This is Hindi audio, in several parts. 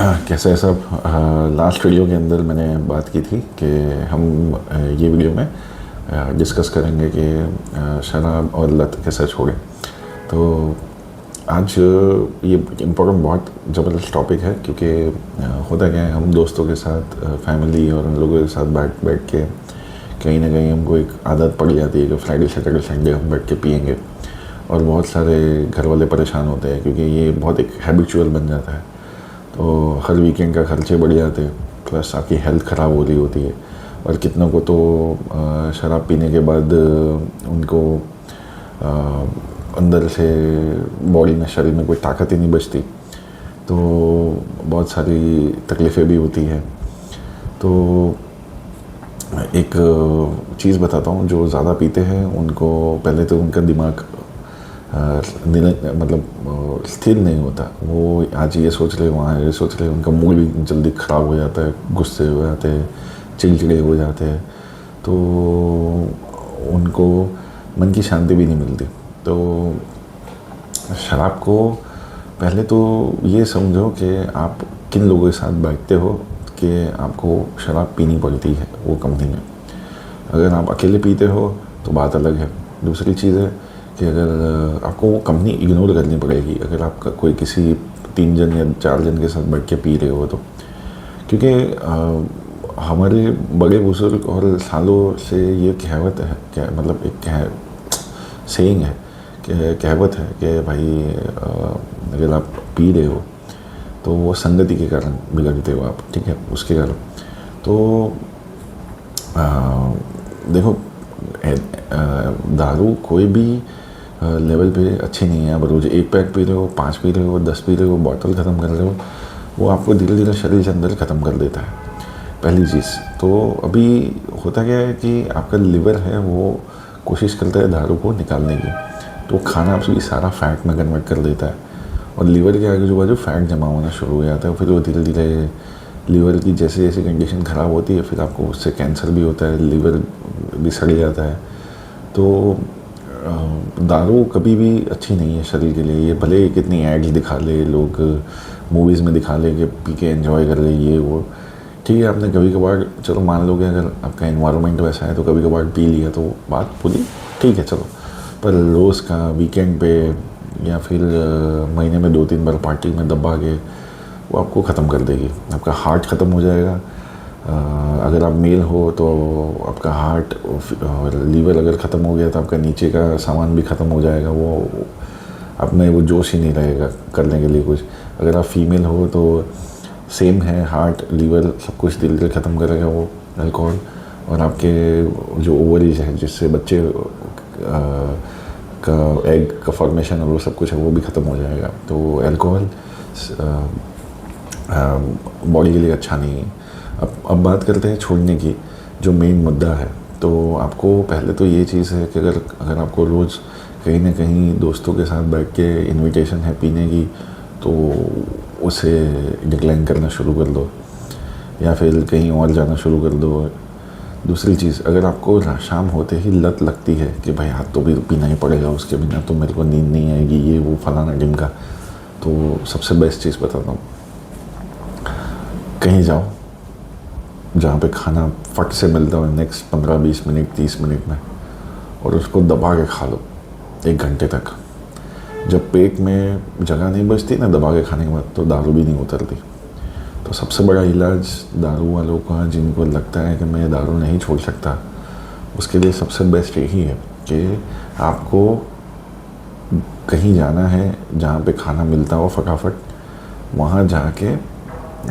कैसे है सब। लास्ट वीडियो के अंदर मैंने बात की थी कि हम ये वीडियो में डिस्कस करेंगे कि शराब और लत कैसे छोड़ें। तो आज ये इम्पोर्टेंट बहुत ज़बरदस्त टॉपिक है, क्योंकि होता क्या है, हम दोस्तों के साथ फैमिली और उन लोगों के साथ बैठ बैठ के कहीं ना कहीं हमको एक आदत पड़ जाती है कि फ्राइडे सैटरडे संडे हम बैठ के पियेंगे, और बहुत सारे घर वाले परेशान होते हैं क्योंकि ये बहुत एक हैबिचुअल बन जाता है। तो हर वीकेंड का खर्चे बढ़ जाते हैं, प्लस आपकी हेल्थ ख़राब हो रही होती है, और कितनों को तो शराब पीने के बाद उनको अंदर से बॉडी में, शरीर में कोई ताकत ही नहीं बचती, तो बहुत सारी तकलीफ़ें भी होती हैं। तो एक चीज़ बताता हूँ, जो ज़्यादा पीते हैं उनको पहले तो उनका दिमाग मतलब स्थिर नहीं होता। वो आज ये सोच रहे, वहाँ ये सोच रहे, उनका मूड भी जल्दी ख़राब हो जाता है, गुस्से हो जाते हैं, चिड़चिड़े हो जाते हैं, तो उनको मन की शांति भी नहीं मिलती। तो शराब को पहले तो ये समझो कि आप किन लोगों के साथ बैठते हो कि आपको शराब पीनी पड़ती है वो कंपनी में। अगर आप अकेले पीते हो तो बात अलग है। दूसरी चीज़ है कि अगर आपको वो कंपनी इग्नोर करनी पड़ेगी अगर आपका कोई किसी 3 जन या 4 जन के साथ बैठ के पी रहे हो तो, क्योंकि हमारे बड़े बुजुर्ग और सालों से ये कहावत है, क्या मतलब एक सेइंग है, कि कहावत है कि भाई अगर आप पी रहे हो तो वो संगति के कारण बिगड़ते हो आप, ठीक है, उसके कारण। तो देखो, दारू कोई भी लेवल पे अच्छी नहीं है। अब रोज़ 1 पैक पी रहे हो, 5 पी रहे हो, 10 पी रहे हो, बॉटल ख़त्म कर रहे हो, वो आपको धीरे धीरे शरीर के अंदर ख़त्म कर देता है, पहली चीज़। तो अभी होता क्या है कि आपका लिवर है वो कोशिश करता है दारू को निकालने की, तो खाना आपसे सारा फैट में कन्वर्ट कर देता है, और लीवर के आगे जो बाजू फैट जमा होना शुरू हो जाता है। फिर वो धीरे धीरे लीवर की जैसे जैसे कंडीशन ख़राब होती है, फिर आपको उससे कैंसर भी होता है, लीवर भी सड़ जाता है। तो दारू कभी भी अच्छी नहीं है शरीर के लिए। ये भले कितनी एड्स दिखा ले लोग, मूवीज़ में दिखा ले कि पी के एंजॉय कर ले ये वो, ठीक है, आपने कभी कभार, चलो मान लो कि अगर आपका एनवायरनमेंट वैसा है तो कभी कभार पी लिया तो बात पूरी ठीक है, चलो। पर रोज़ का वीकेंड पे या फिर महीने में 2-3 बार पार्टी में दबा के वो आपको ख़त्म कर देगी। आपका हार्ट ख़त्म हो जाएगा। अगर आप मेल हो तो आपका हार्ट और लीवर अगर ख़त्म हो गया तो आपका नीचे का सामान भी ख़त्म हो जाएगा। वो आप में वो जोश ही नहीं रहेगा करने के लिए कुछ। अगर आप फीमेल हो तो सेम है, हार्ट लीवर सब कुछ धीरे धीरे ख़त्म करेगा वो अल्कोहल, और आपके जो ओवरीज है जिससे बच्चे का एग का फॉर्मेशन और वो सब कुछ है वो भी ख़त्म हो जाएगा। तो अल्कोहल बॉडी के लिए अच्छा नहीं है। अब बात करते हैं छोड़ने की, जो मेन मुद्दा है। तो आपको पहले तो ये चीज़ है कि अगर आपको रोज़ कहीं ना कहीं दोस्तों के साथ बैठ के इनविटेशन है पीने की, तो उसे डिक्लाइन करना शुरू कर दो, या फिर कहीं और जाना शुरू कर दो। दूसरी चीज़, अगर आपको शाम होते ही लत लगती है कि भाई हाथ तो भी पीना ही पड़ेगा, उसके बिना तो मेरे को नींद नहीं आएगी, ये वो फलाना ढिमका, तो सबसे बेस्ट चीज़ बताता हूँ, कहीं जाओ जहाँ पे खाना फट से मिलता हो नेक्स्ट 15-20 मिनट 30 मिनट में, और उसको दबा के खा लो 1 घंटे तक। जब पेट में जगह नहीं बचती ना दबा के खाने के बाद, तो दारू भी नहीं उतरती। तो सबसे बड़ा इलाज दारू वालों का, जिनको लगता है कि मैं दारू नहीं छोड़ सकता, उसके लिए सबसे बेस्ट यही है कि आपको कहीं जाना है जहाँ पे खाना मिलता हो फटाफट, वहाँ जाके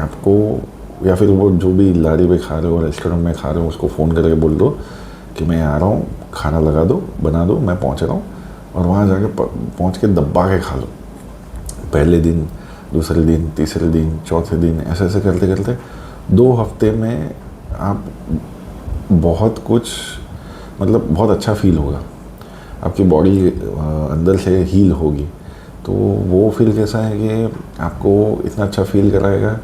आपको, या फिर वो जो भी लारी पे खा रहे हो, रेस्टोरेंट में खा रहे हो, उसको फ़ोन करके बोल दो कि मैं आ रहा हूँ, खाना लगा दो, बना दो, मैं पहुँच रहा हूँ, और वहाँ जाके पहुँच के दबा के खा लो। पहले दिन, दूसरे दिन, तीसरे दिन, चौथे दिन, ऐसे ऐसे करते करते 2 हफ्ते में आप बहुत कुछ, मतलब बहुत अच्छा फील होगा, आपकी बॉडी अंदर से हील होगी। तो वो फील कैसा है कि आपको इतना अच्छा फील कराएगा,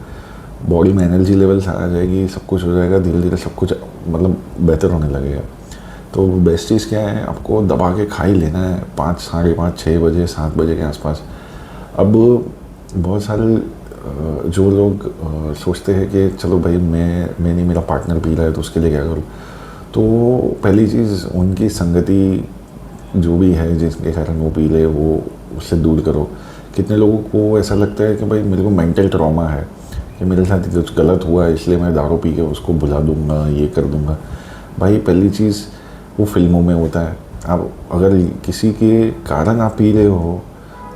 बॉडी में एनर्जी लेवल्स आ जाएगी, सब कुछ हो जाएगा, धीरे धीरे सब कुछ मतलब बेहतर होने लगेगा। तो बेस्ट चीज़ क्या है, आपको दबा के खा ही लेना है 5, 5:30, 6 बजे, 7 बजे के आसपास। अब बहुत सारे जो लोग सोचते हैं कि चलो भाई मैं नहीं, मेरा पार्टनर पी रहा है तो उसके लिए क्या करूँ, तो पहली चीज़ उनकी संगति जो भी है जिसके कारण वो पी ले, वो उससे दूर करो। कितने लोगों को ऐसा लगता है कि भाई मेरे को मेंटल ट्रॉमा है कि मेरे साथ कुछ गलत हुआ है इसलिए मैं दारू पी के उसको भुला दूंगा, ये कर दूंगा। भाई पहली चीज़ वो फिल्मों में होता है। आप अगर किसी के कारण आप पी रहे हो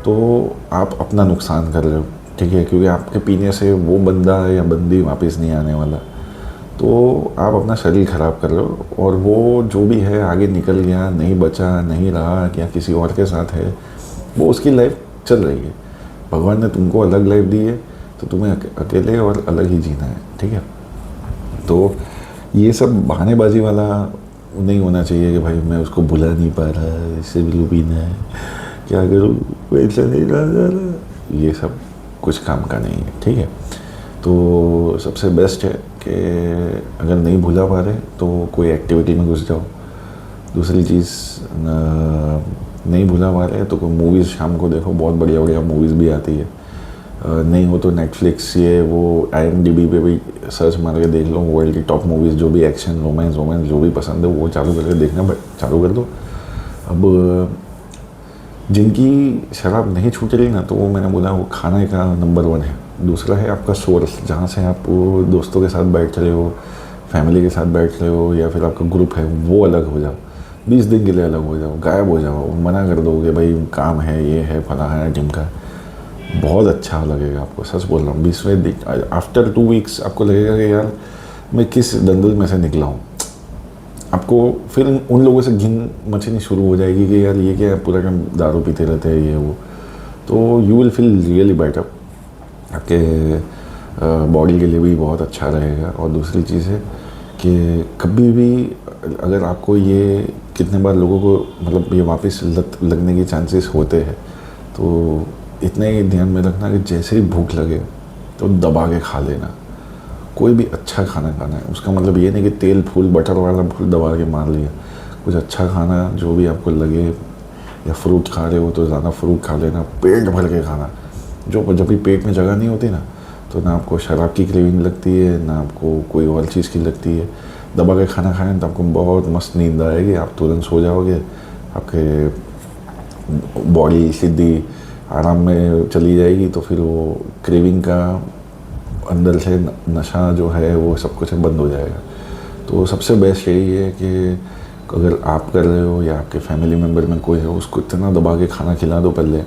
तो आप अपना नुकसान कर रहे हो, ठीक है, क्योंकि आपके पीने से वो बंदा या बंदी वापस नहीं आने वाला। तो आप अपना शरीर ख़राब कर रहे हो, और वो जो भी है आगे निकल गया, नहीं बचा, नहीं रहा, या किसी और के साथ है, वो उसकी लाइफ चल रही है। भगवान ने तुमको अलग लाइफ दी है तो तुम्हें अकेले और अलग ही जीना है, ठीक है। तो ये सब बहानेबाजी वाला नहीं होना चाहिए कि भाई मैं उसको भुला नहीं पा रहा, इससे भी पीना है, क्या करूँ, वैसा नहीं रहा, ये सब कुछ काम का नहीं है, ठीक है। तो सबसे बेस्ट है कि अगर नहीं भुला पा रहे तो कोई एक्टिविटी में घुस जाओ। दूसरी चीज़, नहीं भुला पा रहे तो कोई मूवीज़ शाम को देखो, बहुत बढ़िया बढ़िया मूवीज़ भी आती है। नहीं हो तो नेटफ्लिक्स, ये वो IMDb पे भी सर्च मार के देख लो, वर्ल्ड की टॉप मूवीज़ जो भी एक्शन, रोमांस जो भी पसंद है वो चालू करके देखना चालू कर दो। अब जिनकी शराब नहीं छूट रही ना, तो वो मैंने बोला वो खाने का नंबर 1 है। दूसरा है आपका सोर्स, जहाँ से आप दोस्तों के साथ बैठ रहे हो, फैमिली के साथ बैठ रहे हो, या फिर आपका ग्रुप है, वो अलग हो जाओ। 20 दिन के लिए अलग हो जाओ, गायब हो जाओ, मना कर दो कि भाई काम है, ये है, फला है, ढिमका। बहुत अच्छा लगेगा आपको, सच बोल रहा हूँ। 20वें दिन आफ्टर 2 वीक्स आपको लगेगा कि यार मैं किस दंगल में से निकला हूँ। आपको फिर उन लोगों से घिन मचनी शुरू हो जाएगी कि यार ये क्या है, पूरा टाइम दारू पीते रहते हैं, ये वो। तो you will feel really better, आपके बॉडी के लिए भी बहुत अच्छा रहेगा। और दूसरी चीज़ है कि कभी भी अगर आपको ये, कितने बार लोगों को मतलब ये वापस लत लगने के चांसेस होते हैं, तो इतना ही ध्यान में रखना कि जैसे ही भूख लगे तो दबा के खा लेना। कोई भी अच्छा खाना खाना है, उसका मतलब ये नहीं कि तेल फूल बटर वाला फूल दबा के मार लिया। कुछ अच्छा खाना जो भी आपको लगे, या फ्रूट खा रहे हो तो ज़्यादा फ्रूट खा लेना, पेट भर के खाना। जब भी पेट में जगह नहीं होती ना, तो ना आपको शराब की क्रेविंग लगती है, ना आपको कोई और चीज़ की लगती है। दबा के खाना खाएं तो आपको बहुत मस्त नींद आएगी, आप तुरंत सो जाओगे, आपके बॉडी सीधी आराम में चली जाएगी। तो फिर वो क्रेविंग का अंदर से नशा जो है वो सब कुछ बंद हो जाएगा। तो सबसे बेस्ट यही है कि अगर आप कर रहे हो या आपके फैमिली मेम्बर में कोई है, उसको इतना दबा के खाना खिला दो पहले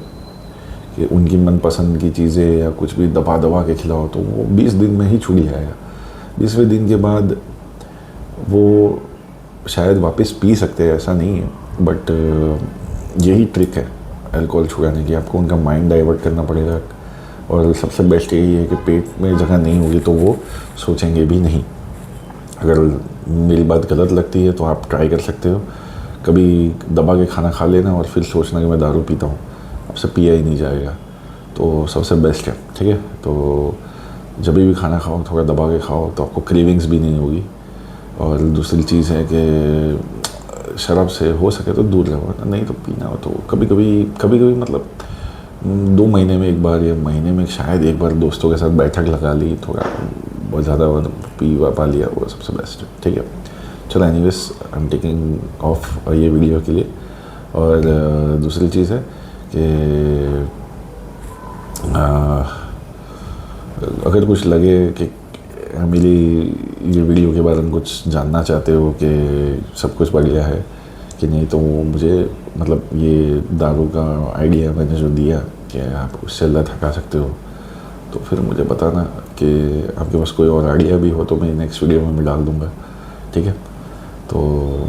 कि उनकी मनपसंद की चीज़ें या कुछ भी दबा दबा के खिलाओ, तो वो 20 दिन में ही छूट जाएगा। 20वें दिन के बाद वो शायद वापस पी सकते हैं, ऐसा नहीं है, बट यही ट्रिक है अल्कोहल छुड़ाने की। आपको उनका माइंड डाइवर्ट करना पड़ेगा, और सबसे बेस्ट यही है कि पेट में जगह नहीं होगी तो वो सोचेंगे भी नहीं। अगर मेरी बात गलत लगती है तो आप ट्राई कर सकते हो, कभी दबा के खाना खा लेना और फिर सोचना कि मैं दारू पीता हूँ, आपसे पिया ही नहीं जाएगा। तो सबसे बेस्ट है, ठीक है। तो जब भी खाना खाओ थोड़ा दबा के खाओ, तो आपको क्रेविंग्स भी नहीं होगी। और दूसरी चीज़ है कि शराब से हो सके तो दूर रहो, नहीं तो पीना हो तो कभी कभी मतलब 2 महीने में एक बार या महीने में शायद एक बार दोस्तों के साथ बैठक लगा ली, थोड़ा बहुत ज़्यादा पी पा लिया, वो सबसे बेस्ट है, ठीक है। चलो anyways, I am taking of ये वीडियो के लिए। और दूसरी चीज़ है कि अगर कुछ लगे कि मेरी ये वीडियो के बारे में कुछ जानना चाहते हो कि सब कुछ बढ़िया है कि नहीं, तो मुझे मतलब ये दारू का आइडिया मैंने जो दिया कि आप उससे लत हटा सकते हो, तो फिर मुझे बताना कि आपके पास कोई और आइडिया भी हो तो मैं नेक्स्ट वीडियो में डाल दूँगा, ठीक है। तो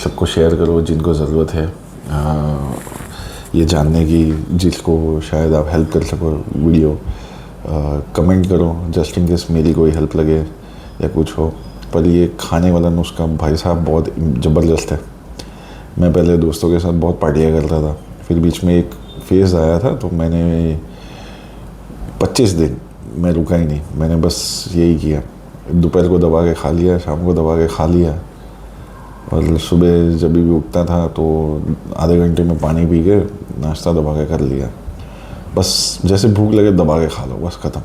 सबको शेयर करो जिनको ज़रूरत है ये जानने की, जिसको शायद आप हेल्प कर सको वीडियो। कमेंट करो जस्ट इन केस मेरी कोई हेल्प लगे या कुछ हो। पर ये खाने वाला नुस्खा भाई साहब बहुत ज़बरदस्त है। मैं पहले दोस्तों के साथ बहुत पार्टियाँ करता था, फिर बीच में एक फेज़ आया था तो मैंने 25 दिन मैं रुका ही नहीं, मैंने बस यही किया, दोपहर को दबा के खा लिया, शाम को दबा के खा लिया, और सुबह जब भी उठता था तो आधे घंटे में पानी पी के नाश्ता दबा के कर लिया। बस जैसे भूख लगे दबा के खा लो, बस ख़त्म।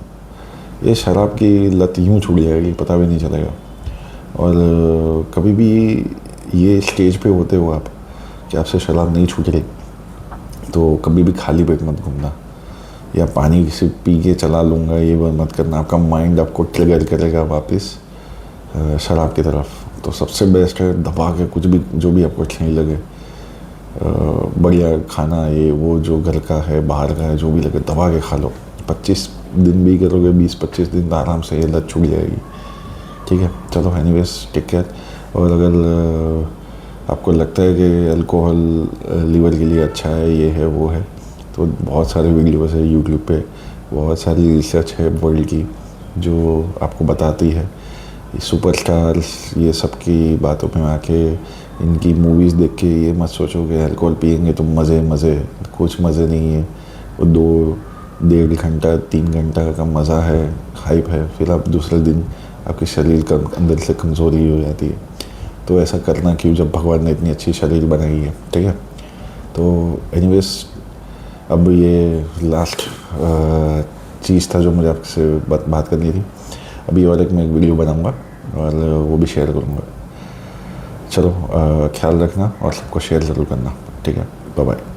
ये शराब की लत यूँ छूट जाएगी, पता भी नहीं चलेगा। और कभी भी ये स्टेज पे होते हो आप कि आपसे शराब नहीं छूट रही, तो कभी भी खाली पेट मत घूमना, या पानी से पी के चला लूँगा ये मत करना। आपका माइंड आपको ट्रिगर करेगा वापस शराब की तरफ। तो सबसे बेस्ट है दबा के कुछ भी, जो भी आपको सही लगे, बढ़िया खाना, ये वो जो घर का है बाहर का है, जो भी लगे दबा के खा लो। 25 दिन भी करोगे, 20-25 दिन तो आराम से ये लत छूट जाएगी। ठीक है, चलो एनीवेज टेक केयर। और अगर आपको लगता है कि अल्कोहल लीवर के लिए अच्छा है, ये है वो है, तो बहुत सारे वीडियोस है यूट्यूब पे, बहुत सारी रिसर्च है वर्ल्ड की जो आपको बताती है। सुपरस्टार्स ये सब की बातों में आके, इनकी मूवीज़ देख के ये मत सोचो कि अल्कोहल पियेंगे तो मज़े, कुछ मज़े नहीं है। वो 2-1.5 घंटा 3 घंटा का मज़ा है, हाइप है, फिर आप दूसरे दिन आपके शरीर का अंदर से कमज़ोरी हो जाती है। तो ऐसा करना क्यों, जब भगवान ने इतनी अच्छी शरीर बनाई है। ठीक है, तो एनीवेज अब ये लास्ट चीज़ था जो मुझे आपसे बात करनी थी। अभी और मैं एक वीडियो बनाऊंगा और वो भी शेयर करूंगा। चलो ख्याल रखना और सबको शेयर ज़रूर करना। ठीक है, बाय बाय।